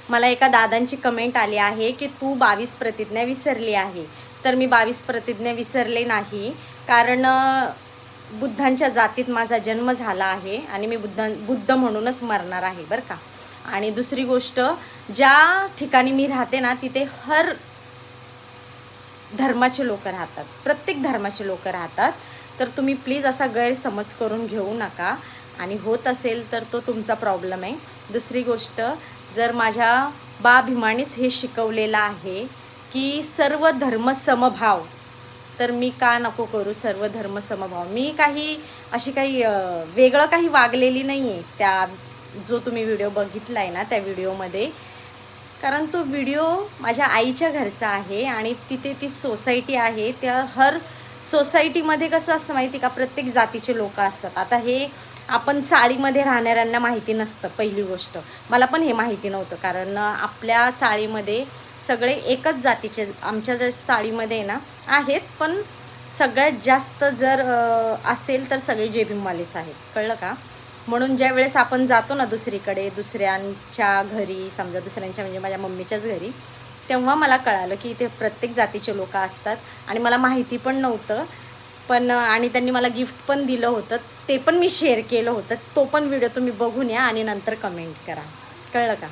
मला एका दादांची कमेंट आली आहे की तू 22 प्रतिज्ञा विसरली आहे. तर मी 22 प्रतिज्ञा विसरले नाही, कारण बुद्धांच्या जातीत माझा जन्म झाला आहे आणि मी बुद्ध म्हणूनच मरणार आहे बरं का. आणि दुसरी गोष्ट, ज्या ठिकाणी मी राहते ना तिथे हर धर्माचे लोक राहतात, प्रत्येक धर्माचे लोक राहतात. तर तुम्ही प्लीज असा गैरसमज करून घेऊ नका, आणि होत असेल तर तो तुमचा प्रॉब्लेम आहे. दुसरी गोष्ट, जर माझ्या बा भीमानेच हे शिकवलेलं आहे की सर्व धर्म समभाव, तर मी का नको करू सर्व धर्म समभाव. मी काही अशी काही वेगळं काही वागलेली नाही आहे त्या जो तुम्ही व्हिडिओ बघितला आहे ना त्या व्हिडिओमध्ये. कारण तो व्हिडिओ माझ्या आईच्या घरचा आहे आणि तिथे ती सोसायटी आहे. त्या हर सोसायटीमध्ये कसं असतं माहिती का, प्रत्येक जातीचे लोक असतात. आता हे आपण चाळीमध्ये राहणाऱ्यांना माहिती नसतं. पहिली गोष्ट, मला पण हे माहिती नव्हतं, कारण आपल्या चाळीमध्ये सगळे एकच जातीचे, आमच्या जर चाळीमध्ये ना आहेत, पण सगळ्यात जास्त जर असेल तर सगळे जेबीमवालेच आहेत, कळलं का. म्हणून ज्या वेळेस आपण जातो ना दुसरीकडे, दुसऱ्यांच्या घरी, समजा दुसऱ्यांच्या म्हणजे माझ्या मम्मीच्याच घरी, तेव्हा मला कळालं की इथे प्रत्येक जातीचे लोक असतात. आणि मला माहिती पण नव्हतं. पण आणि त्यांनी मला गिफ्ट पण दिलं होतं, ते पण मी शेअर केलं होतं. तो पण व्हिडिओ तुम्ही बघून या आणि नंतर कमेंट करा, कळलं का.